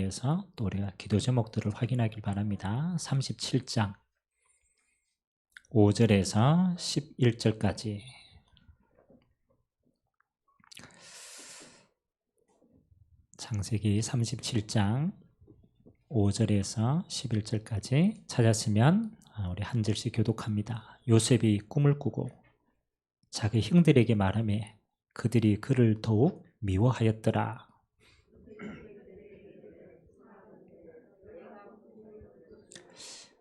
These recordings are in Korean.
대해서 또 우리가 기도 제목들을 확인하길 바랍니다. 37장 5절에서 11절까지 창세기 37장 5절에서 11절까지 찾았으면 우리 한 절씩 교독합니다. 요셉이 꿈을 꾸고 자기 형들에게 말하며 그들이 그를 더욱 미워하였더라.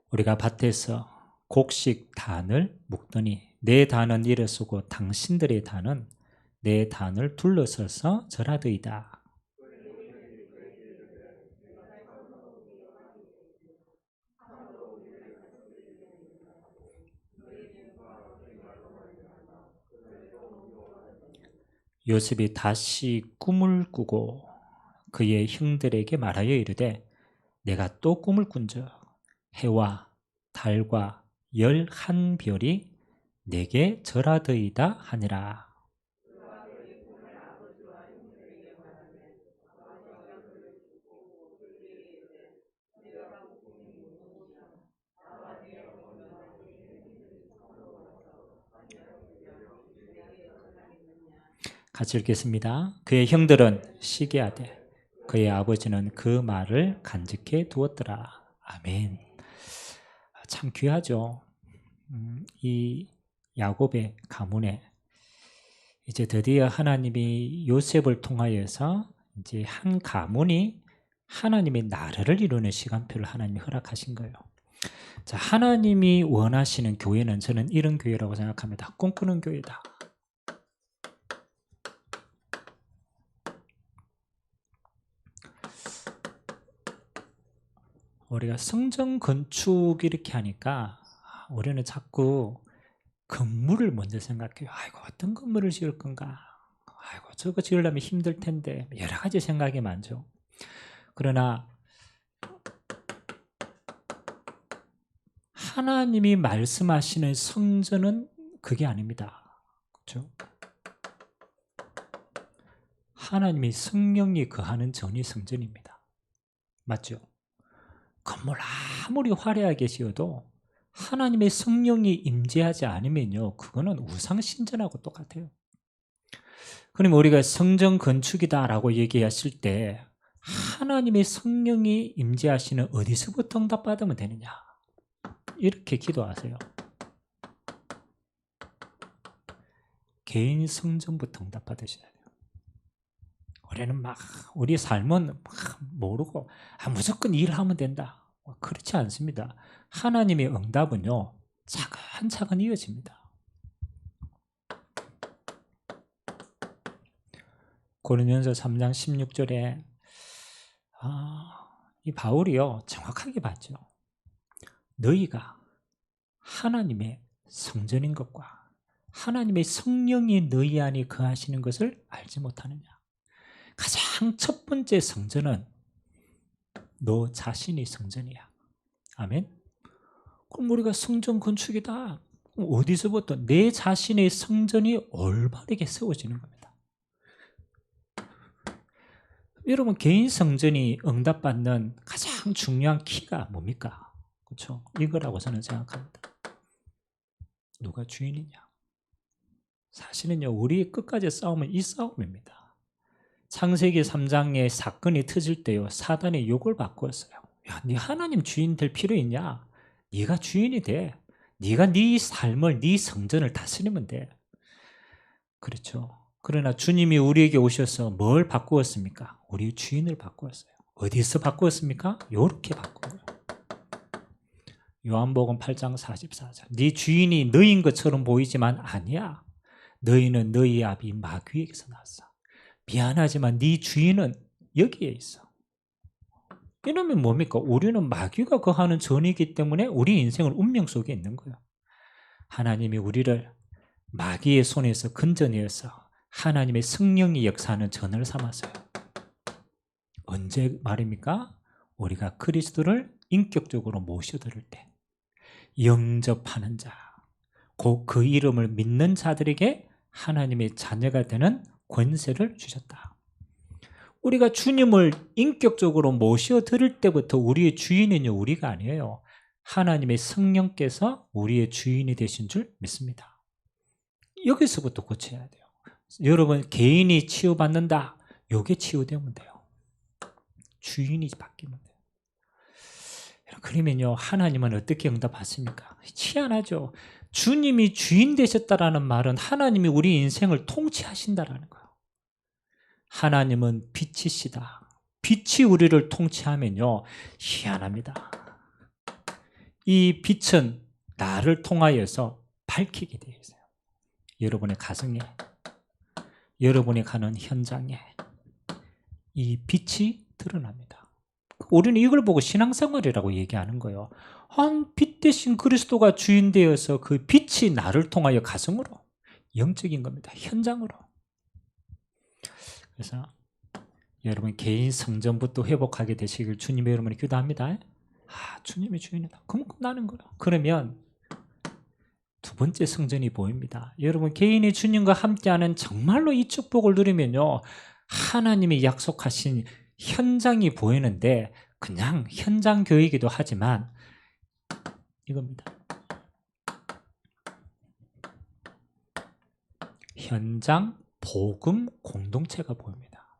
우리가 밭에서 곡식 단을 묶더니 내 단은 일어서고 당신들의 단은 내 단을 둘러서서 절하더이다. 요셉이 다시 꿈을 꾸고 그의 형들에게 말하여 이르되 내가 또 꿈을 꾼적 해와 달과 11별이 내게 절하더이다 하니라. 같이 읽겠습니다. 그의 형들은 시기하되 그의 아버지는 그 말을 간직해 두었더라. 아멘. 참 귀하죠. 이 야곱의 가문에 이제 드디어 하나님이 요셉을 통하여서 이제 한 가문이 하나님의 나라를 이루는 시간표를 하나님이 허락하신 거예요. 자, 하나님이 원하시는 교회는 저는 이런 교회라고 생각합니다. 꿈꾸는 교회다. 우리가 성전 건축 이렇게 하니까 우리는 자꾸 건물을 먼저 생각해요. 아이고 어떤 건물을 지을 건가? 아이고 저거 지으려면 힘들 텐데 여러 가지 생각이 많죠. 그러나 하나님이 말씀하시는 성전은 그게 아닙니다. 그렇죠? 하나님이 성령이 거하는 전이 성전입니다. 맞죠? 건물 아무리 화려하게 지어도 하나님의 성령이 임재하지 않으면요, 그거는 우상신전하고 똑같아요. 그러면 우리가 성전 건축이다라고 얘기했을 때 하나님의 성령이 임재하시는 어디서부터 응답받으면 되느냐? 이렇게 기도하세요. 개인 성전부터 응답받으셔야 돼요. 우리는 우리 삶은 모르고 무조건 일하면 된다. 그렇지 않습니다. 하나님의 응답은요, 차근차근 이어집니다. 고린도전서 3장 16절에 이 바울이요 정확하게 봤죠. 너희가 하나님의 성전인 것과 하나님의 성령이 너희 안에 거하시는 것을 알지 못하느냐. 가장 첫 번째 성전은 너 자신이 성전이야. 아멘. 그럼 우리가 성전 건축이다. 그럼 어디서부터 내 자신의 성전이 올바르게 세워지는 겁니다. 여러분 개인 성전이 응답받는 가장 중요한 키가 뭡니까? 그렇죠? 이거라고 저는 생각합니다. 누가 주인이냐? 사실은요 우리 끝까지 싸움은 이 싸움입니다. 창세기 3장에 사건이 터질 때요 사단이 욕을 바꾸었어요. 야, 네 하나님 주인 될 필요 있냐? 네가 주인이 돼. 네가 네 삶을 네 성전을 다스리면 돼. 그렇죠. 그러나 주님이 우리에게 오셔서 뭘 바꾸었습니까? 우리 주인을 바꾸었어요. 어디서 바꾸었습니까? 이렇게 바꾸어요. 요한복음 8장 44절. 네 주인이 너인 것처럼 보이지만 아니야. 너희는 너희 아비 마귀에게서 났어. 미안하지만 네 주인은 여기에 있어. 이러면 뭡니까? 우리는 마귀가 거하는 전이기 때문에 우리 인생은 운명 속에 있는 거예요. 하나님이 우리를 마귀의 손에서 건져내어서 하나님의 성령이 역사하는 전을 삼았어요. 언제 말입니까? 우리가 그리스도를 인격적으로 모셔들을 때 영접하는 자, 곧 그 이름을 믿는 자들에게 하나님의 자녀가 되는 권세를 주셨다. 우리가 주님을 인격적으로 모셔드릴 때부터 우리의 주인은요, 우리가 아니에요. 하나님의 성령께서 우리의 주인이 되신 줄 믿습니다. 여기서부터 고쳐야 돼요. 여러분, 개인이 치유받는다. 요게 치유되면 돼요. 주인이 바뀌면 돼요. 그러면요, 하나님은 어떻게 응답하십니까? 희한하죠. 주님이 주인 되셨다라는 말은 하나님이 우리 인생을 통치하신다라는 거예요. 하나님은 빛이시다. 빛이 우리를 통치하면요, 희한합니다. 이 빛은 나를 통하여서 밝히게 되어 있어요. 여러분의 가정에, 여러분이 가는 현장에 이 빛이 드러납니다. 우리는 이걸 보고 신앙생활이라고 얘기하는 거예요. 빛 대신 그리스도가 주인 되어서 그 빛이 나를 통하여 가정으로, 영적인 겁니다. 현장으로. 그래서 여러분 개인 성전부터 회복하게 되시길 주님의 이름으로 기도합니다. 주님이 주인이다. 그럼 끝나는 거예요. 그러면 두 번째 성전이 보입니다. 여러분 개인이 주님과 함께하는 정말로 이 축복을 누리면요, 하나님이 약속하신 현장이 보이는데 그냥 현장 교회이기도 하지만 이겁니다. 현장 복음 공동체가 보입니다.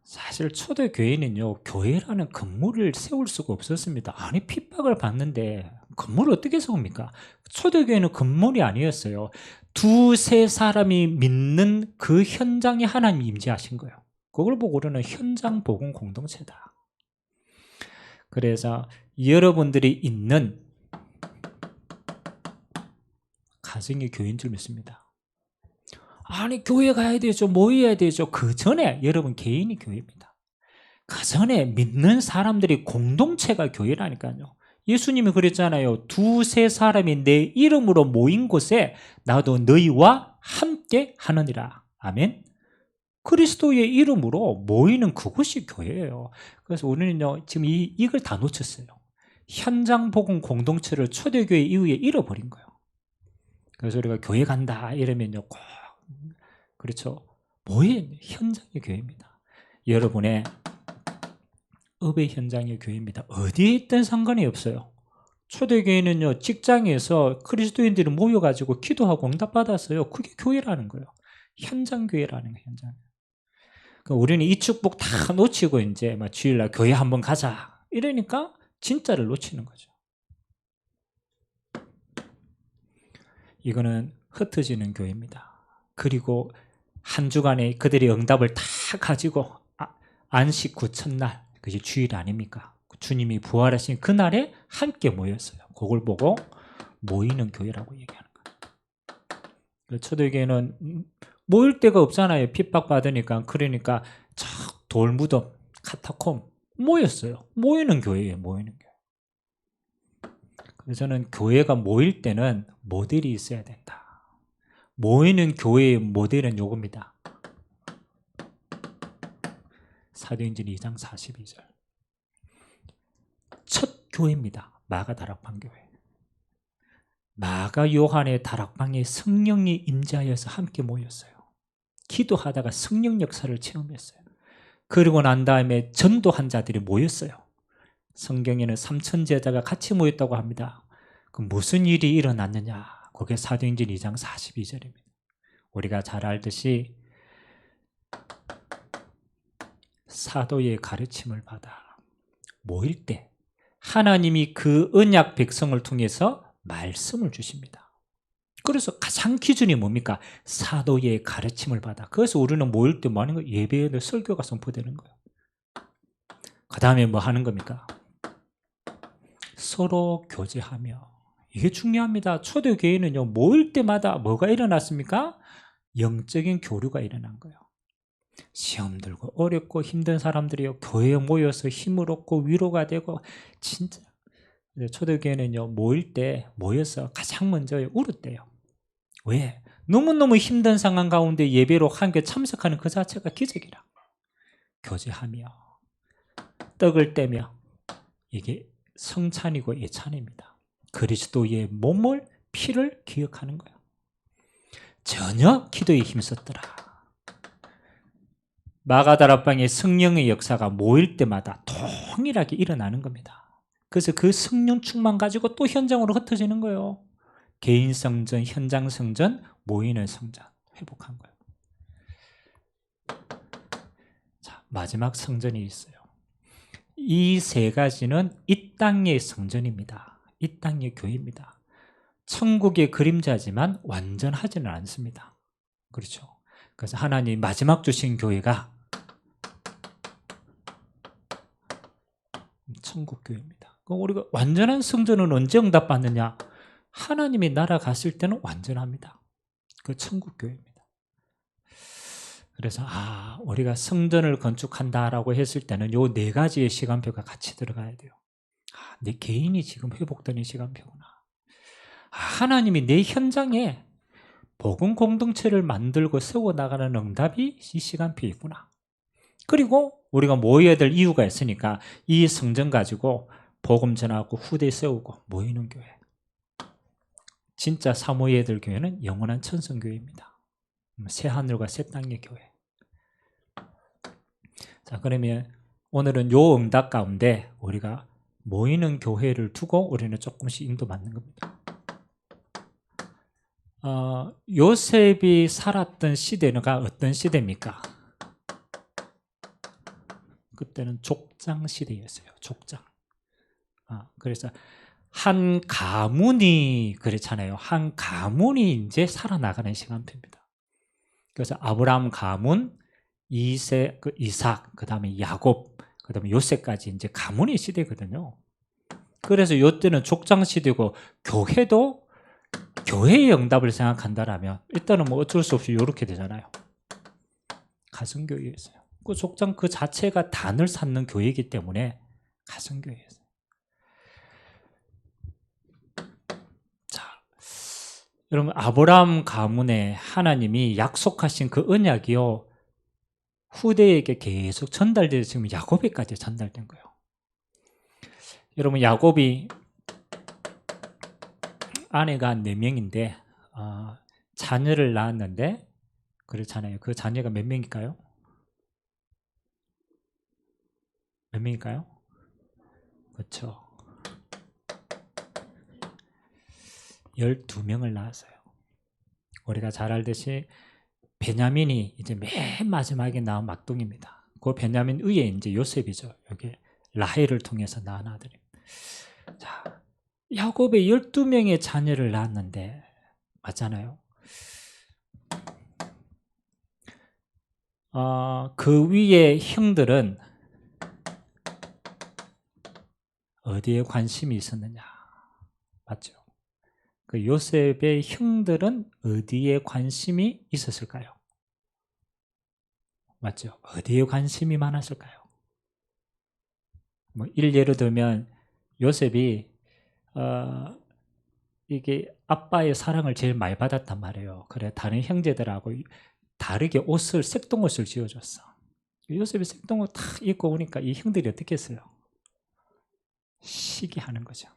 사실 초대교회는요, 교회라는 건물을 세울 수가 없었습니다. 아니, 핍박을 받는데 건물을 어떻게 세웁니까? 초대교회는 건물이 아니었어요. 두세 사람이 믿는 그 현장에 하나님이 임재하신 거예요. 그걸 보고 우리는 현장 복음 공동체다. 그래서 여러분들이 있는 가정이 교회인 줄 믿습니다. 아니, 교회 가야 되죠. 모여야 되죠. 그 전에 여러분 개인이 교회입니다. 그 전에 믿는 사람들이 공동체가 교회라니까요. 예수님이 그랬잖아요. 두세 사람이 내 이름으로 모인 곳에 나도 너희와 함께 하느니라. 아멘. 그리스도의 이름으로 모이는 그곳이 교회예요. 그래서 우리는요, 지금 이걸 다 놓쳤어요. 현장 복음 공동체를 초대교회 이후에 잃어버린 거예요. 그래서 우리가 교회 간다 이러면요, 꼭 그렇죠. 모인 현장의 교회입니다. 여러분의 업의 현장의 교회입니다. 어디에 있든 상관이 없어요. 초대교회는요, 직장에서 그리스도인들이 모여가지고 기도하고 응답받았어요. 그게 교회라는 거예요. 현장 교회라는 거예요. 현장. 그러니까 우리는 이 축복 다 놓치고 이제 막 주일날 교회 한번 가자 이러니까 진짜를 놓치는 거죠. 이거는 흩어지는 교회입니다. 그리고 한 주간에 그들의 응답을 다 가지고 안식 후 첫날, 그것이 주일 아닙니까? 주님이 부활하신 그날에 함께 모였어요. 그걸 보고 모이는 교회라고 얘기하는 거예요. 초대교회는 모일 데가 없잖아요. 핍박받으니까. 그러니까 저 돌무덤, 카타콤 모였어요. 모이는 교회예요. 모이는 교회. 그래서 저는 교회가 모일 때는 모델이 있어야 된다. 모이는 교회의 모델은 요겁니다. 사도행전 2장 42절. 첫 교회입니다. 마가 다락방 교회. 마가 요한의 다락방에 성령이 임재하여서 함께 모였어요. 기도하다가 성령 역사를 체험했어요. 그리고 난 다음에 전도한 자들이 모였어요. 성경에는 3천 제자가 같이 모였다고 합니다. 그 무슨 일이 일어났느냐? 그게 사도행전 2장 42절입니다. 우리가 잘 알듯이 사도의 가르침을 받아 모일 때 하나님이 그 언약 백성을 통해서 말씀을 주십니다. 그래서 가장 기준이 뭡니까? 사도의 가르침을 받아. 그래서 우리는 모일 때 뭐 하는 거예요? 예배에 설교가 선포되는 거예요. 그 다음에 뭐 하는 겁니까? 서로 교제하며. 이게 중요합니다. 초대교회는요, 모일 때마다 뭐가 일어났습니까? 영적인 교류가 일어난 거예요. 시험 들고 어렵고 힘든 사람들이요, 교회에 모여서 힘을 얻고 위로가 되고, 진짜 초대교회는요, 모일 때 모여서 가장 먼저 울었대요. 왜? 너무너무 힘든 상황 가운데 예배로 함께 참석하는 그 자체가 기적이라. 교제하며 떡을 떼며, 이게 성찬이고 예찬입니다. 그리스도의 몸을, 피를 기억하는 거예요. 전혀 기도에 힘썼더라. 마가다락방의 성령의 역사가 모일 때마다 동일하게 일어나는 겁니다. 그래서 그 성령 충만 가지고 또 현장으로 흩어지는 거예요. 개인 성전, 현장 성전, 모이는 성전 회복한 거예요. 자, 마지막 성전이 있어요. 이 세 가지는 이 땅의 성전입니다. 이 땅의 교회입니다. 천국의 그림자지만 완전하지는 않습니다. 그렇죠. 그래서 하나님 마지막 주신 교회가 천국 교회입니다. 그럼 우리가 완전한 성전은 언제 응답받느냐? 하나님이 나라 갔을 때는 완전합니다. 그 천국 교회입니다. 그래서 우리가 성전을 건축한다라고 했을 때는 요 네 가지의 시간표가 같이 들어가야 돼요. 내 개인이 지금 회복되는 시간표구나. 하나님이 내 현장에 복음 공동체를 만들고 세워나가는 응답이 이 시간표에 있구나. 그리고 우리가 모여야 될 이유가 있으니까 이 성전 가지고 복음 전하고 후대 세우고 모이는 교회. 진짜 사모해야 될 교회는 영원한 천성교회입니다. 새하늘과 새 땅의 교회. 자, 그러면 오늘은 요 응답 가운데 우리가 모이는 교회를 두고 우리는 조금씩 인도받는 겁니다. 요셉이 살았던 시대가 어떤 시대입니까? 그때는 족장 시대였어요. 족장. 그래서 한 가문이 그렇잖아요. 한 가문이 이제 살아나가는 시간표입니다. 그래서 아브라함 가문, 이삭, 그 다음에 야곱, 그 다음에 요셉까지 이제 가문의 시대거든요. 그래서 이때는 족장 시대고 교회도 교회의 응답을 생각한다라면 일단은 뭐 어쩔 수 없이 이렇게 되잖아요. 가정교회였어요. 그 족장 그 자체가 단을 쌓는 교회이기 때문에 가정교회였어요. 자, 여러분 아브라함 가문에 하나님이 약속하신 그 언약이요 후대에게 계속 전달돼서 지금 야곱에까지 전달된 거예요. 여러분 야곱이 아내가 4명인데 자녀를 낳았는데 그렇잖아요. 그 자녀가 몇 명일까요? 몇 명일까요? 그렇죠. 12명을 낳았어요. 우리가 잘 알듯이 베냐민이 이제 맨 마지막에 낳은 막둥이입니다. 그 베냐민 위에 이제 요셉이죠. 여기 라헬을 통해서 낳은 아들입니다. 자, 야곱의 12명의 자녀를 낳았는데 맞잖아요. 그 위에 형들은 어디에 관심이 있었느냐? 맞죠? 그 요셉의 형들은 어디에 관심이 있었을까요? 맞죠? 어디에 관심이 많았을까요? 뭐 일례로 들면 요셉이 이게 아빠의 사랑을 제일 많이 받았단 말이에요. 그래 다른 형제들하고 다르게 색동옷을 지어줬어. 요셉이 색동옷 탁 입고 오니까 이 형들이 어떻게 했어요? 시기하는 거죠.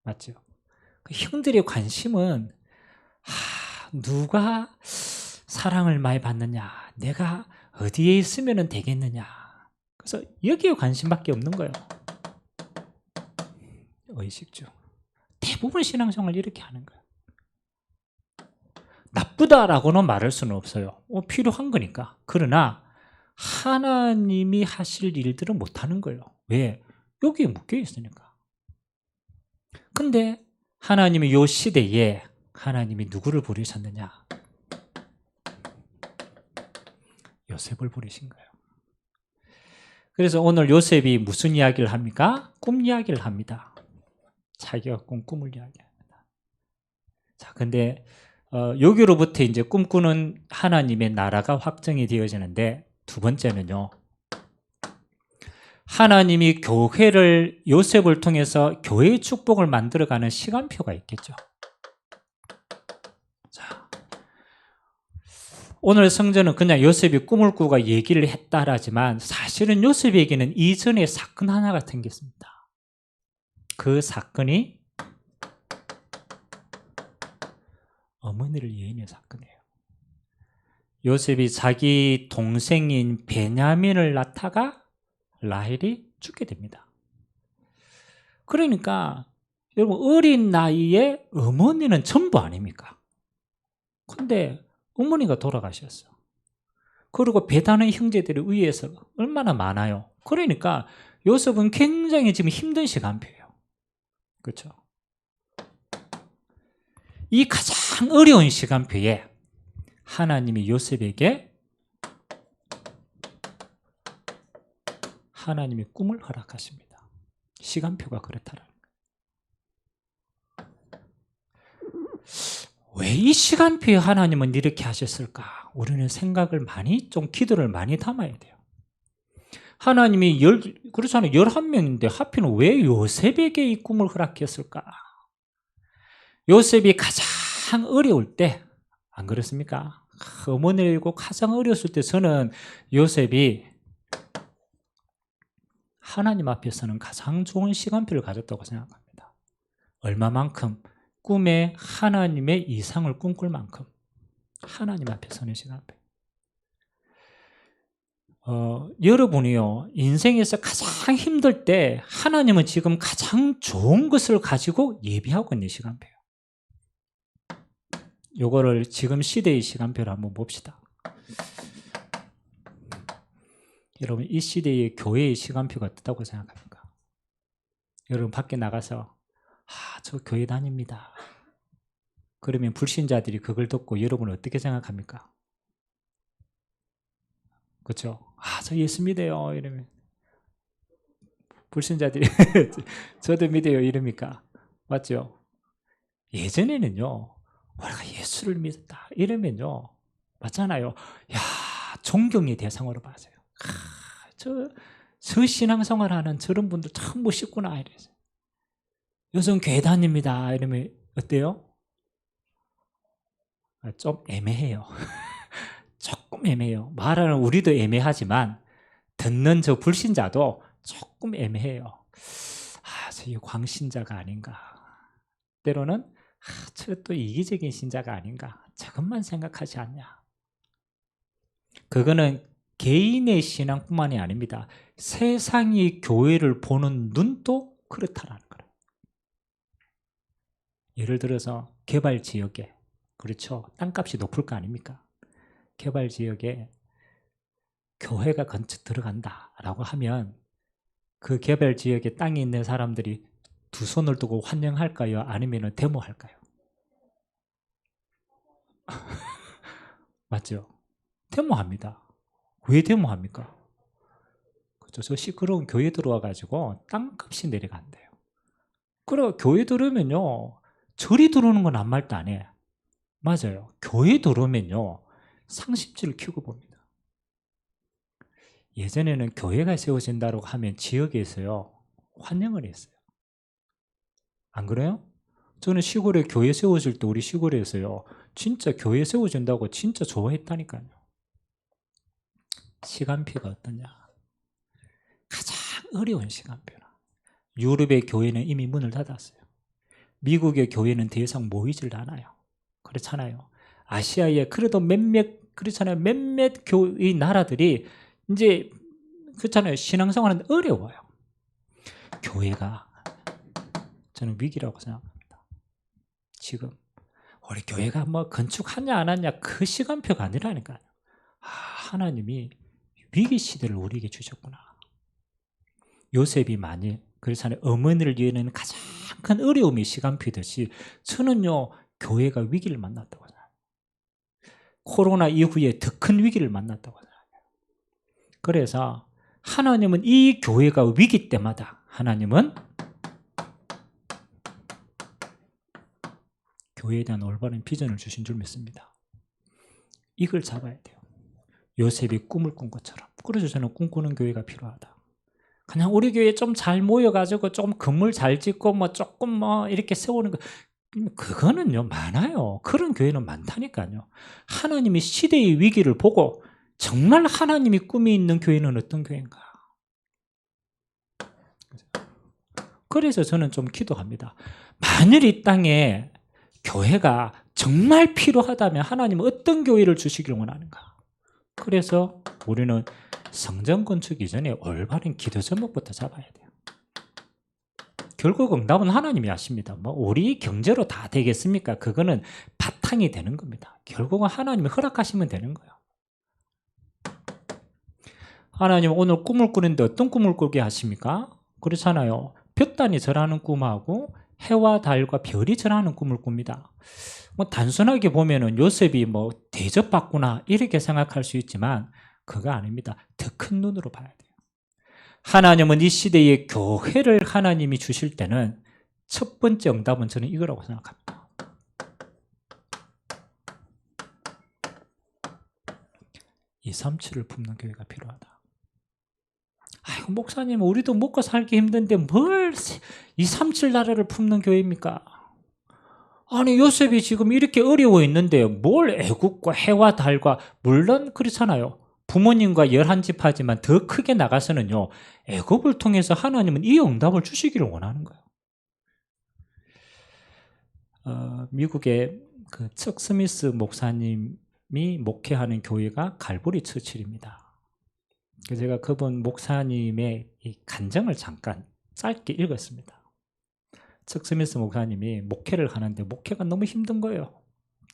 맞죠? 그 형들의 관심은 누가 사랑을 많이 받느냐, 내가 어디에 있으면 되겠느냐. 그래서 여기에 관심밖에 없는 거예요. 의식주. 대부분 신앙생활 이렇게 하는 거예요. 나쁘다라고는 말할 수는 없어요. 필요한 거니까. 그러나 하나님이 하실 일들은 못하는 거예요. 왜? 여기에 묶여 있으니까. 근데 하나님이 이 시대에 하나님이 누구를 부르셨느냐? 요셉을 부르신 거예요. 그래서 오늘 요셉이 무슨 이야기를 합니까? 꿈 이야기를 합니다. 자기가 꿈을 이야기합니다. 자, 근데 여기로부터 이제 꿈꾸는 하나님의 나라가 확정이 되어지는데 두 번째는요. 하나님이 교회를 요셉을 통해서 교회의 축복을 만들어가는 시간표가 있겠죠. 자, 오늘 성전은 그냥 요셉이 꿈을 꾸고 얘기를 했다라지만 사실은 요셉에게는 이전에 사건 하나가 생겼습니다. 그 사건이 어머니를 예인의 사건이에요. 요셉이 자기 동생인 베냐민을 낳다가 라헬이 죽게 됩니다. 그러니까 여러분 어린 나이에 어머니는 전부 아닙니까? 근데 어머니가 돌아가셨어. 그리고 배다는 형제들이 위에서 얼마나 많아요. 그러니까 요셉은 굉장히 지금 힘든 시간표예요. 그렇죠? 이 가장 어려운 시간표에 하나님이 요셉에게 하나님의 꿈을 허락하십니다. 시간표가 그렇다라는 거예요. 왜 이 시간표에 하나님은 이렇게 하셨을까? 우리는 생각을 많이, 좀 기도를 많이 담아야 돼요. 하나님이 그렇잖아요. 11명인데 하필은 왜 요셉에게 이 꿈을 허락했을까? 요셉이 가장 어려울 때, 안 그렇습니까? 어머니를 잃고 가장 어렸을 때 저는 요셉이 하나님 앞에서는 가장 좋은 시간표를 가졌다고 생각합니다. 얼마만큼? 꿈에 하나님의 이상을 꿈꿀 만큼 하나님 앞에 서는 시간표. 여러분이요, 인생에서 가장 힘들 때 하나님은 지금 가장 좋은 것을 가지고 예비하고 있는 시간표예요. 요거를 지금 시대의 시간표를 한번 봅시다. 여러분, 이 시대의 교회의 시간표가 어떻다고 생각합니까? 여러분 밖에 나가서 저 교회 다닙니다. 그러면 불신자들이 그걸 듣고 여러분은 어떻게 생각합니까? 그렇죠? 저 예수 믿어요 이러면 불신자들이 저도 믿어요 이럽니까? 맞죠? 예전에는요, 우리가 예수를 믿었다 이러면요, 맞잖아요. 야, 존경의 대상으로 봤어요. 저 신앙생활하는 저런 분들 참 멋있구나 이래서. 요즘 교회 다닙니다 이러면 어때요? 좀 애매해요. 조금 애매해요. 말하는 우리도 애매하지만 듣는 저 불신자도 조금 애매해요. 저 광신자가 아닌가. 때로는 저 또 이기적인 신자가 아닌가. 저것만 생각하지 않냐. 그거는 개인의 신앙뿐만이 아닙니다. 세상이 교회를 보는 눈도 그렇다라는 거예요. 예를 들어서 개발 지역에, 그렇죠, 땅값이 높을 거 아닙니까? 개발 지역에 교회가 건축 들어간다라고 하면 그 개발 지역에 땅이 있는 사람들이 두 손을 두고 환영할까요? 아니면 데모할까요? 맞죠? 데모합니다. 왜 데모합니까? 그렇죠. 저 시끄러운 교회 들어와가지고 땅값이 내려간대요. 그리고 교회 들어오면요, 절이 들어오는 건 아무 말도 안 해. 맞아요. 교회 들어오면요, 상심지를 켜고 봅니다. 예전에는 교회가 세워진다고 하면 지역에서요, 환영을 했어요. 안 그래요? 저는 시골에 교회 세워질 때 우리 시골에서요, 진짜 교회 세워진다고 진짜 좋아했다니까요. 시간표가 어떠냐? 가장 어려운 시간표라. 유럽의 교회는 이미 문을 닫았어요. 미국의 교회는 더 이상 모이질 않아요. 그렇잖아요. 아시아에 그래도 그렇잖아요. 몇몇 교회 나라들이 이제 그렇잖아요. 신앙생활은 어려워요. 교회가 저는 위기라고 생각합니다. 지금 우리 교회가 뭐 건축하냐 안 하냐 그 시간표가 아니라니까요. 하나님이 위기 시대를 우리에게 주셨구나. 요셉이 만일 그렇잖아요. 어머니를 위해는 가장 큰 어려움이 시간표듯이 저는요, 교회가 위기를 만났다고 생각해요. 코로나 이후에 더 큰 위기를 만났다고 생각해요. 그래서 하나님은 이 교회가 위기 때마다 하나님은 교회에 대한 올바른 비전을 주신 줄 믿습니다. 이걸 잡아야 돼요. 요셉이 꿈을 꾼 것처럼. 그래서 저는 꿈꾸는 교회가 필요하다. 그냥 우리 교회 좀 잘 모여가지고 좀 건물 잘 짓고 뭐 조금 뭐 이렇게 세우는 거, 그거는요 많아요. 그런 교회는 많다니까요. 하나님이 시대의 위기를 보고 정말 하나님이 꿈이 있는 교회는 어떤 교회인가. 그래서 저는 좀 기도합니다. 만일 이 땅에 교회가 정말 필요하다면 하나님은 어떤 교회를 주시길 원하는가. 그래서 우리는 성전 건축 이전에 올바른 기도 제목부터 잡아야 돼요. 결국 응답은 하나님이 하십니다. 뭐 우리 경제로 다 되겠습니까? 그거는 바탕이 되는 겁니다. 결국은 하나님이 허락하시면 되는 거예요. 하나님 오늘 꿈을 꾸는데 어떤 꿈을 꾸게 하십니까? 그렇잖아요. 볕단이 절하는 꿈하고 해와 달과 별이 절하는 꿈을 꿉니다. 뭐 단순하게 보면은 요셉이 뭐 대접받구나 이렇게 생각할 수 있지만 그거 아닙니다. 더 큰 눈으로 봐야 돼요. 하나님은 이 시대에 교회를 하나님이 주실 때는 첫 번째 응답은 저는 이거라고 생각합니다. 237을 품는 교회가 필요하다. 아이고 목사님 우리도 먹고 살기 힘든데 뭘 237 나라를 품는 교회입니까? 아니 요셉이 지금 이렇게 어려워 있는데 뭘 애국과 해와 달과 물론 그렇잖아요. 부모님과 11지파지만 더 크게 나가서는요. 애국을 통해서 하나님은 이 응답을 주시기를 원하는 거예요. 미국의 그 척 스미스 목사님이 목회하는 교회가 갈보리 처칠입니다. 제가 그분 목사님의 이 간증을 잠깐 짧게 읽었습니다. 척 스미스 목사님이 목회를 하는데 목회가 너무 힘든 거예요.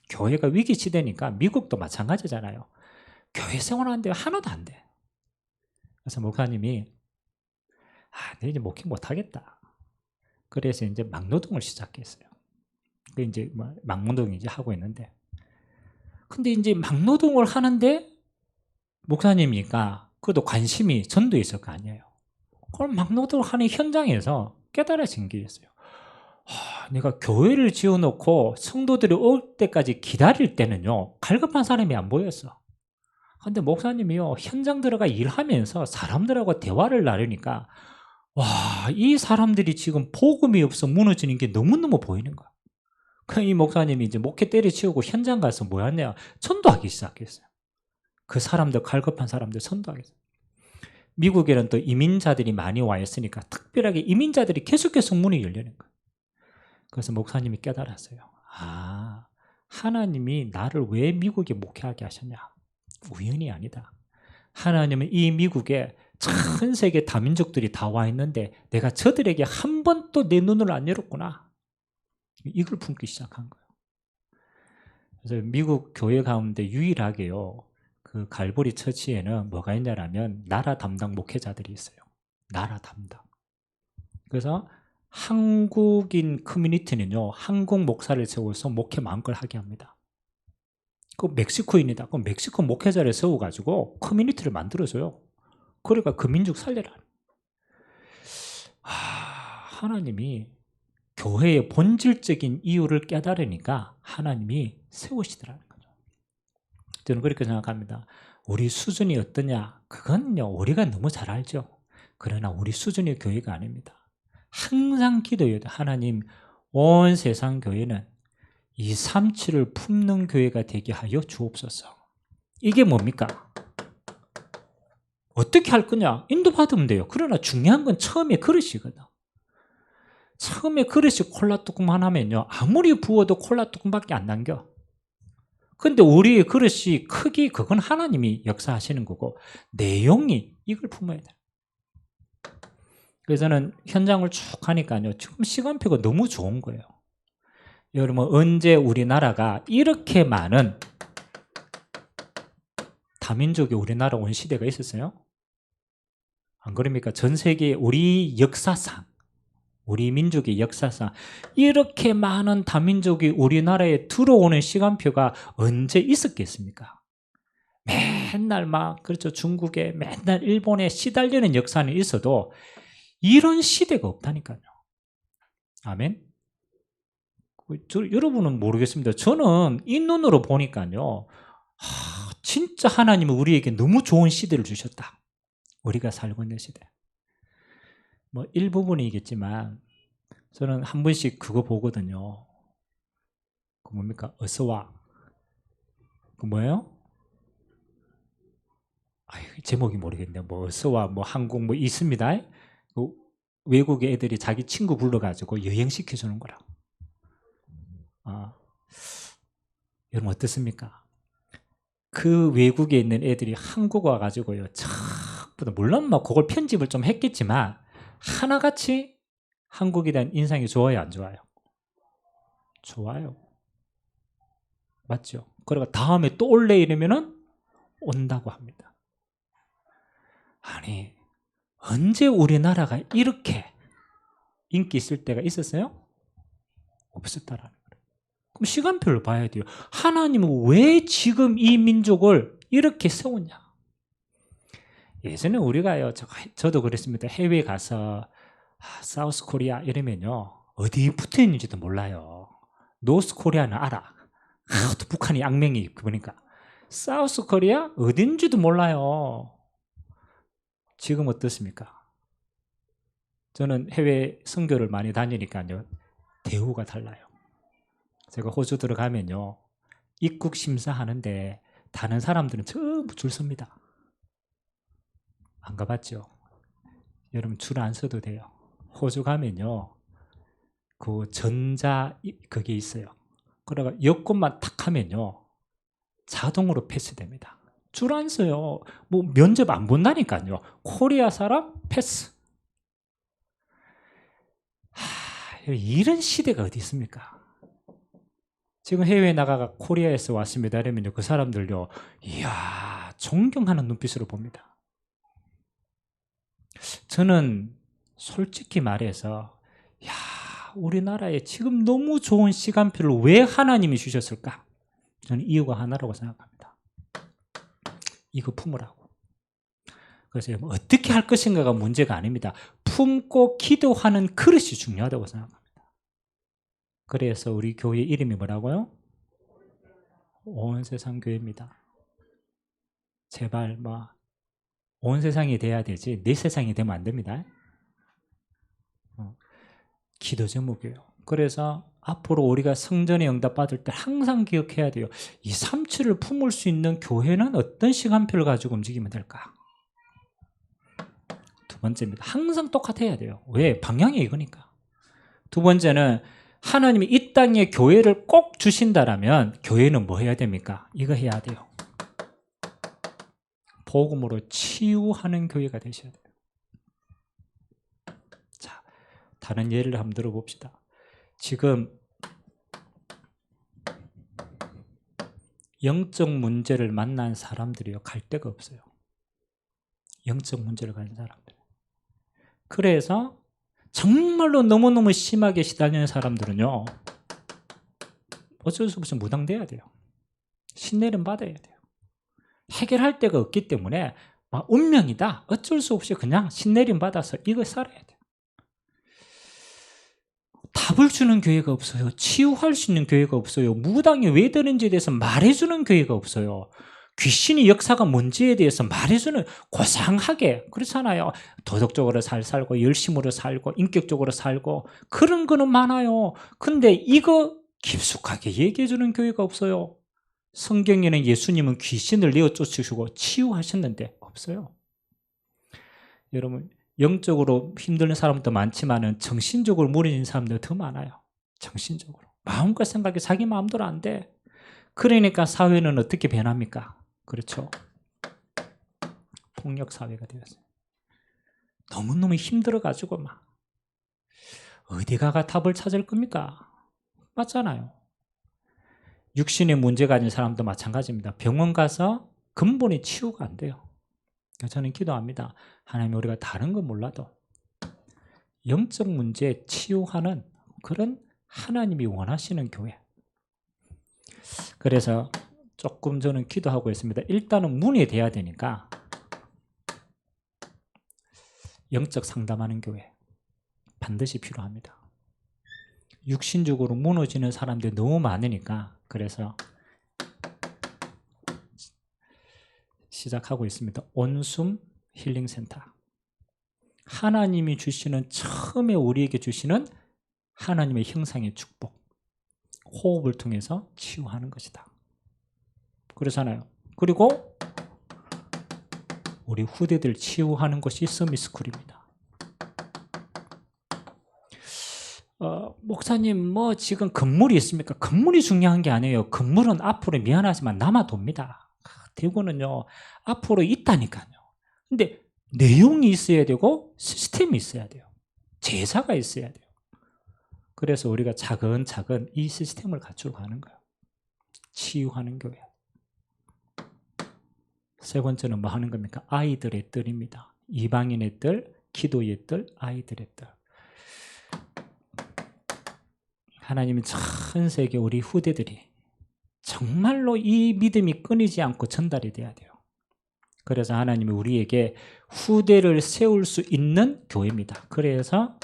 교회가 위기 시대니까 미국도 마찬가지잖아요. 교회 생활하는데 하나도 안 돼. 그래서 목사님이 내 이제 목회 못 하겠다. 그래서 이제 막노동을 시작했어요. 그 이제 막노동 이제 하고 있는데, 근데 이제 막노동을 하는데 목사님이니까 그래도 관심이 전도에 있을 거 아니에요. 그럼 막노동을 하는 현장에서 깨달아진 게 있어요. 내가 교회를 지어놓고 성도들이 올 때까지 기다릴 때는요 갈급한 사람이 안 보였어. 근데 목사님이요 현장 들어가 일하면서 사람들하고 대화를 나누니까 와, 이 사람들이 지금 복음이 없어 무너지는 게 너무너무 보이는 거야. 이 목사님이 이제 목회 때려치우고 현장 가서 뭐 했냐? 전도하기 시작했어요. 그 사람들, 갈급한 사람들 전도하기 시작했어요. 미국에는 또 이민자들이 많이 와 있으니까 특별하게 이민자들이 계속 문이 열리는 거예요. 그래서 목사님이 깨달았어요. 하나님이 나를 왜 미국에 목회하게 하셨냐? 우연이 아니다. 하나님은 이 미국에 전 세계 다민족들이 다 와 있는데 내가 저들에게 한 번도 내 눈을 안 열었구나. 이걸 품기 시작한 거예요. 그래서 미국 교회 가운데 유일하게요. 그 갈보리 처치에는 뭐가 있냐면 나라 담당 목회자들이 있어요. 나라 담당. 그래서 한국인 커뮤니티는요. 한국 목사를 세워서 목회 마음껏 하게 합니다. 그 멕시코인이다. 그럼 멕시코 목회자를 세워가지고 커뮤니티를 만들어줘요. 그러니까 그 민족 살려라. 하나님이 교회의 본질적인 이유를 깨달으니까 하나님이 세우시더라는 거죠. 저는 그렇게 생각합니다. 우리 수준이 어떠냐? 그건요 우리가 너무 잘 알죠. 그러나 우리 수준의 교회가 아닙니다. 항상 기도해요. 하나님 온 세상 교회는 237을 품는 교회가 되게 하여 주옵소서. 이게 뭡니까? 어떻게 할 거냐? 인도받으면 돼요. 그러나 중요한 건 처음에 그릇이거든. 처음에 그릇이 콜라 뚜껑 하나면요 아무리 부어도 콜라 뚜껑밖에 안 남겨. 근데 우리의 그릇이 크기 그건 하나님이 역사하시는 거고 내용이 이걸 품어야 돼. 그래서 저는 현장을 쭉 가니까요 지금 시간표가 너무 좋은 거예요. 여러분 언제 우리나라가 이렇게 많은 다민족이 우리나라 온 시대가 있었어요? 안 그럽니까? 전 세계 우리 역사상 우리 민족의 역사상 이렇게 많은 다민족이 우리나라에 들어오는 시간표가 언제 있었겠습니까? 맨날 그렇죠. 중국에 맨날 일본에 시달리는 역사는 있어도 이런 시대가 없다니까요. 아멘. 여러분은 모르겠습니다. 저는 이 눈으로 보니까요. 진짜 하나님은 우리에게 너무 좋은 시대를 주셨다. 우리가 살고 있는 시대. 일부분이겠지만 저는 한 번씩 그거 보거든요. 그 뭡니까? 어서와. 그 뭐예요? 제목이 모르겠네요. 어서와 한국 있습니다. 그 외국의 애들이 자기 친구 불러가지고 여행시켜주는 거라. 여러분 어떻습니까? 그 외국에 있는 애들이 한국 와가지고요, 전부 다 물론 뭐 그걸 편집을 좀 했겠지만 하나같이 한국에 대한 인상이 좋아요, 안 좋아요? 좋아요. 맞죠? 그리고 다음에 또 올래 이러면은 온다고 합니다. 아니, 언제 우리나라가 이렇게 인기 있을 때가 있었어요? 없었다라는 거예요. 그럼 시간표를 봐야 돼요. 하나님은 왜 지금 이 민족을 이렇게 세웠냐? 예전에 우리가요, 저도 그랬습니다. 해외에 가서 사우스 코리아 이러면요, 어디 붙어 있는지도 몰라요. 노스 코리아는 알아. 또 북한이 악명이 그러니까. 사우스 코리아 어딘지도 몰라요. 지금 어떻습니까? 저는 해외 선교를 많이 다니니까요, 대우가 달라요. 제가 호주 들어가면요, 입국 심사하는데 다른 사람들은 전부 줄 섭니다. 안 가봤죠? 여러분 줄 안 서도 돼요. 호주 가면요, 그 전자 그게 있어요. 그러다가 여권만 탁 하면요, 자동으로 패스됩니다. 줄 안 서요. 뭐 면접 안 본다니까요. 코리아 사람 패스. 이런 시대가 어디 있습니까? 지금 해외에 나가가 코리아에서 왔습니다 이러면요, 그 사람들요, 이야, 존경하는 눈빛으로 봅니다. 저는 솔직히 말해서, 야, 우리나라에 지금 너무 좋은 시간표를 왜 하나님이 주셨을까? 저는 이유가 하나라고 생각합니다. 이거 품으라고. 그래서 어떻게 할 것인가가 문제가 아닙니다. 품고 기도하는 그릇이 중요하다고 생각합니다. 그래서 우리 교회 이름이 뭐라고요? 온 세상 교회입니다. 제발 온 세상이 돼야 되지 내 세상이 되면 안 됩니다. 기도 제목이에요. 그래서 앞으로 우리가 성전에 응답받을 때 항상 기억해야 돼요. 이 삼치를 품을 수 있는 교회는 어떤 시간표를 가지고 움직이면 될까? 두 번째입니다. 항상 똑같아야 돼요. 왜? 방향이 이거니까. 두 번째는 하나님이 이 땅에 교회를 꼭 주신다라면 교회는 뭐 해야 됩니까? 이거 해야 돼요. 복음으로 치유하는 교회가 되셔야 돼요. 자, 다른 예를 한번 들어봅시다. 지금 영적 문제를 만난 사람들이요, 갈 데가 없어요. 영적 문제를 가진 사람들. 그래서 정말로 너무너무 심하게 시달리는 사람들은요, 어쩔 수 없이 무당돼야 돼요. 신내림 받아야 돼요. 해결할 데가 없기 때문에 운명이다, 어쩔 수 없이 그냥 신내림 받아서 이거 살아야 돼요. 답을 주는 교회가 없어요. 치유할 수 있는 교회가 없어요. 무당이 왜 되는지에 대해서 말해주는 교회가 없어요. 귀신의 역사가 뭔지에 대해서 말해주는, 고상하게 그렇잖아요. 도덕적으로 잘 살고 열심으로 살고 인격적으로 살고 그런 거는 많아요. 근데 이거 깊숙하게 얘기해주는 교회가 없어요. 성경에는 예수님은 귀신을 내어 쫓으시고 치유하셨는데 없어요. 여러분, 영적으로 힘든 사람도 많지만 정신적으로 무너진 사람도 더 많아요. 정신적으로. 마음과 생각이 자기 마음대로 안 돼. 그러니까 사회는 어떻게 변합니까? 그렇죠. 폭력 사회가 되었어요. 너무너무 힘들어가지고 어디 가가 답을 찾을 겁니까? 맞잖아요. 육신의 문제 가진 사람도 마찬가지입니다. 병원 가서 근본이 치유가 안 돼요. 저는 기도합니다. 하나님, 우리가 다른 건 몰라도 영적 문제 치유하는 그런 하나님이 원하시는 교회. 그래서 조금 저는 기도하고 있습니다. 일단은 문이 돼야 되니까 영적 상담하는 교회 반드시 필요합니다. 육신적으로 무너지는 사람들이 너무 많으니까, 그래서 시작하고 있습니다. 온숨 힐링센터. 하나님이 주시는, 처음에 우리에게 주시는 하나님의 형상의 축복, 호흡을 통해서 치유하는 것이다. 그렇잖아요. 그리고 우리 후대들 치유하는 것이 서미스쿨입니다. 목사님, 지금 건물이 있습니까? 건물이 중요한 게 아니에요. 건물은 앞으로 미안하지만 남아돕니다. 되고는요 앞으로 있다니까요. 근데 내용이 있어야 되고 시스템이 있어야 돼요. 제사가 있어야 돼요. 그래서 우리가 차근차근 이 시스템을 갖추고 가는 거예요. 치유하는 교회. 세 번째는 뭐 하는 겁니까? 아이들의 뜰입니다. 이방인의 뜰, 기도의 뜰, 아이들의 뜰. 하나님은 전 세계 우리 후대들이 정말로 이 믿음이 끊이지 않고 전달이 돼야 돼요. 그래서 하나님이 우리에게 후대를 세울 수 있는 교회입니다. 그래서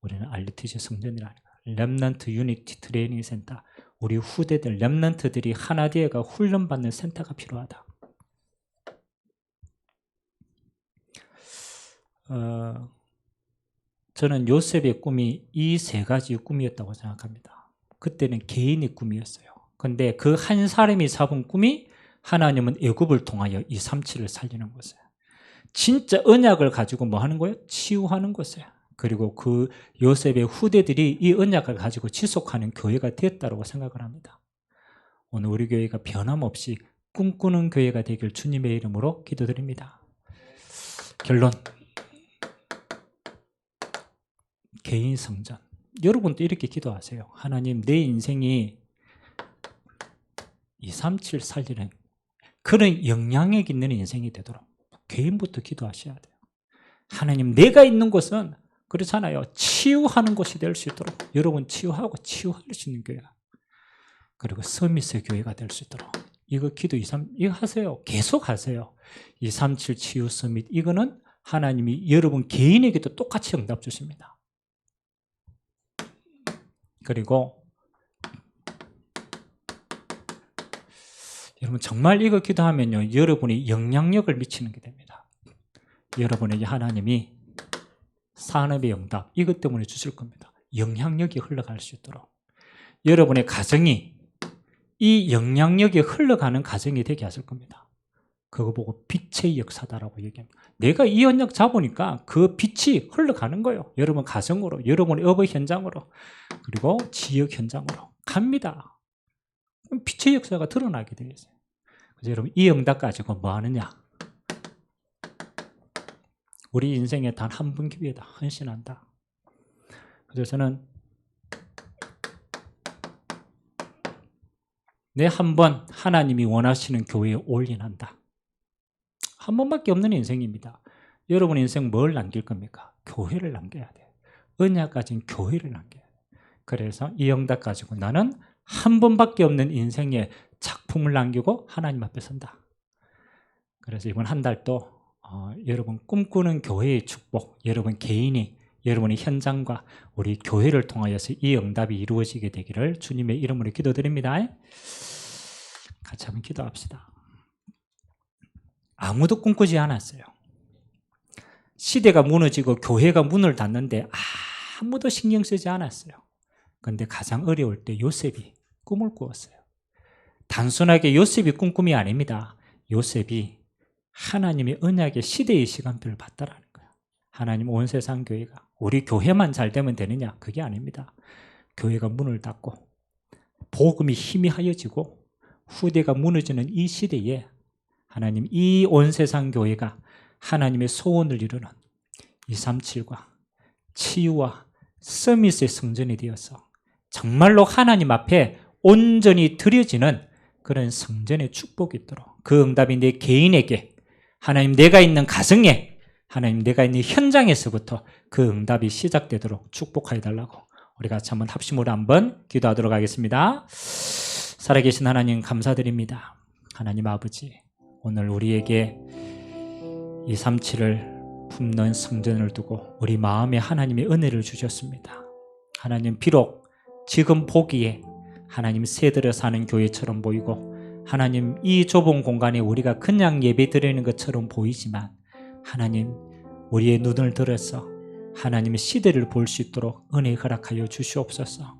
우리는 RUTC 성전이라는 거예요. 렘넌트 유니티 트레이닝 센터. 우리 후대들, 렘넌트들이 하나 되어가 훈련받는 센터가 필요하다. 저는 요셉의 꿈이 이 세 가지 꿈이었다고 생각합니다. 그때는 개인의 꿈이었어요. 근데 그 한 사람이 잡은 꿈이 하나님은 애굽을 통하여 이 37을 살리는 것이에요. 진짜 언약을 가지고 뭐 하는 거예요? 치유하는 것이에요. 그리고 그 요셉의 후대들이 이 언약을 가지고 지속하는 교회가 되었다고 생각을 합니다. 오늘 우리 교회가 변함없이 꿈꾸는 교회가 되길 주님의 이름으로 기도드립니다. 결론. 개인 성전. 여러분도 이렇게 기도하세요. 하나님, 내 인생이 237 살리는 그런 영향력 있는 인생이 되도록 개인부터 기도하셔야 돼요. 하나님, 내가 있는 곳은 그렇잖아요. 치유하는 곳이 될 수 있도록 여러분 치유하고 치유할 수 있는 교회가, 그리고 서밋의 교회가 될 수 있도록 이거 기도 237 이거 하세요. 계속 하세요. 237 치유 서밋, 이거는 하나님이 여러분 개인에게도 똑같이 응답 주십니다. 그리고 여러분 정말 이거 기도하면요 여러분이 영향력을 미치는 게 됩니다. 여러분에게 하나님이 산업의 응답 이것 때문에 주실 겁니다. 영향력이 흘러갈 수 있도록 여러분의 가정이 이 영향력이 흘러가는 가정이 되게 하실 겁니다. 그거 보고 빛의 역사다라고 얘기합니다. 내가 이 언약 잡으니까 그 빛이 흘러가는 거예요. 여러분 가정으로, 여러분의 업의 현장으로, 그리고 지역 현장으로 갑니다. 그럼 빛의 역사가 드러나게 되겠어요. 그래서 여러분 이 응답 가지고 뭐 하느냐? 우리 인생에 단 한 번 기회다. 헌신한다. 그래서 저는 내 한 번 하나님이 원하시는 교회에 올인한다. 한 번밖에 없는 인생입니다. 여러분 인생 뭘 남길 겁니까? 교회를 남겨야 돼요. 언약 가진 교회를 남겨야 돼요. 그래서 이 응답 가지고 나는 한 번밖에 없는 인생에 작품을 남기고 하나님 앞에 선다. 그래서 이번 한 달도 여러분 꿈꾸는 교회의 축복, 여러분 개인이 여러분의 현장과 우리 교회를 통하여서 이 응답이 이루어지게 되기를 주님의 이름으로 기도드립니다. 같이 한번 기도합시다. 아무도 꿈꾸지 않았어요. 시대가 무너지고 교회가 문을 닫는데 아무도 신경 쓰지 않았어요. 그런데 가장 어려울 때 요셉이 꿈을 꾸었어요. 단순하게 요셉이 꿈꿈이 아닙니다. 요셉이 하나님의 언약의 시대의 시간표를 봤다라는 거예요. 하나님 온 세상 교회가 우리 교회만 잘 되면 되느냐? 그게 아닙니다. 교회가 문을 닫고 복음이 희미하여지고 후대가 무너지는 이 시대에 하나님 이 온 세상 교회가 하나님의 소원을 이루는 237과 치유와 서밋의 성전이 되어서 정말로 하나님 앞에 온전히 드려지는 그런 성전의 축복이 있도록 그 응답이 내 개인에게 하나님 내가 있는 가정에 하나님 내가 있는 현장에서부터 그 응답이 시작되도록 축복하여 달라고 우리 같이 한번 합심으로 한번 기도하도록 하겠습니다. 살아계신 하나님 감사드립니다. 하나님 아버지 오늘 우리에게 237을 품는 성전을 두고 우리 마음에 하나님의 은혜를 주셨습니다. 하나님 비록 지금 보기에 하나님 새들어 사는 교회처럼 보이고 하나님 이 좁은 공간에 우리가 그냥 예배 드리는 것처럼 보이지만 하나님 우리의 눈을 들어서 하나님의 시대를 볼 수 있도록 은혜 허락하여 주시옵소서.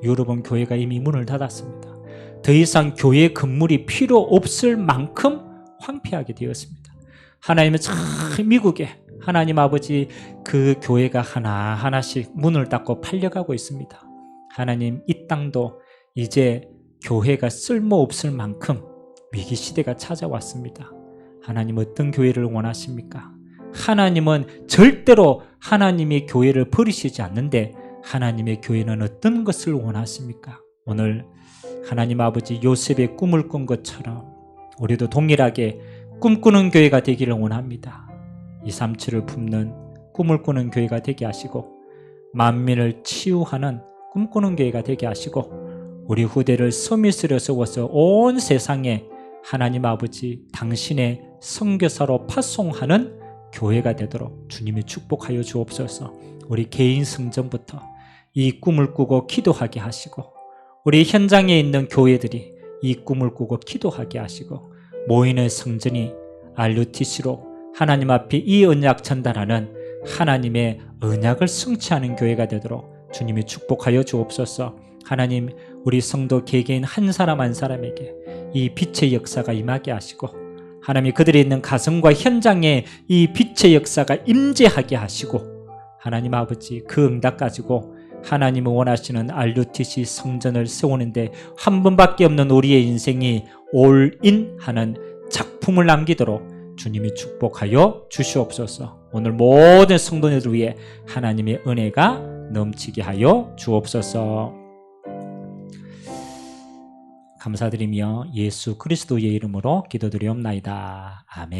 여러분 교회가 이미 문을 닫았습니다. 더 이상 교회 건물이 필요 없을 만큼 황폐하게 되었습니다. 하나님은 참 미국에 하나님 아버지 그 교회가 하나하나씩 문을 닫고 팔려가고 있습니다. 하나님 이 땅도 이제 교회가 쓸모없을 만큼 위기 시대가 찾아왔습니다. 하나님 어떤 교회를 원하십니까? 하나님은 절대로 하나님의 교회를 버리시지 않는데 하나님의 교회는 어떤 것을 원하십니까? 오늘 하나님 아버지 요셉의 꿈을 꾼 것처럼 우리도 동일하게 꿈꾸는 교회가 되기를 원합니다. 237을 품는 꿈을 꾸는 교회가 되게 하시고 만민을 치유하는 꿈꾸는 교회가 되게 하시고 우리 후대를 서밋으로 세워서 온 세상에 하나님 아버지 당신의 선교사로 파송하는 교회가 되도록 주님이 축복하여 주옵소서. 우리 개인 성전부터 이 꿈을 꾸고 기도하게 하시고 우리 현장에 있는 교회들이 이 꿈을 꾸고 기도하게 하시고 모인의 성전이 RUTC로 하나님 앞에 이 언약 전달하는 하나님의 언약을 성취하는 교회가 되도록 주님이 축복하여 주옵소서. 하나님 우리 성도 개개인 한 사람 한 사람에게 이 빛의 역사가 임하게 하시고 하나님이 그들이 있는 가정과 현장에 이 빛의 역사가 임재하게 하시고 하나님 아버지 그 응답 가지고 하나님이 원하시는 RUTC 성전을 세우는데 한 번밖에 없는 우리의 인생이 올인하는 작품을 남기도록 주님이 축복하여 주시옵소서. 오늘 모든 성도님들 위해 하나님의 은혜가 넘치게 하여 주옵소서. 감사드리며 예수 그리스도의 이름으로 기도드리옵나이다. 아멘.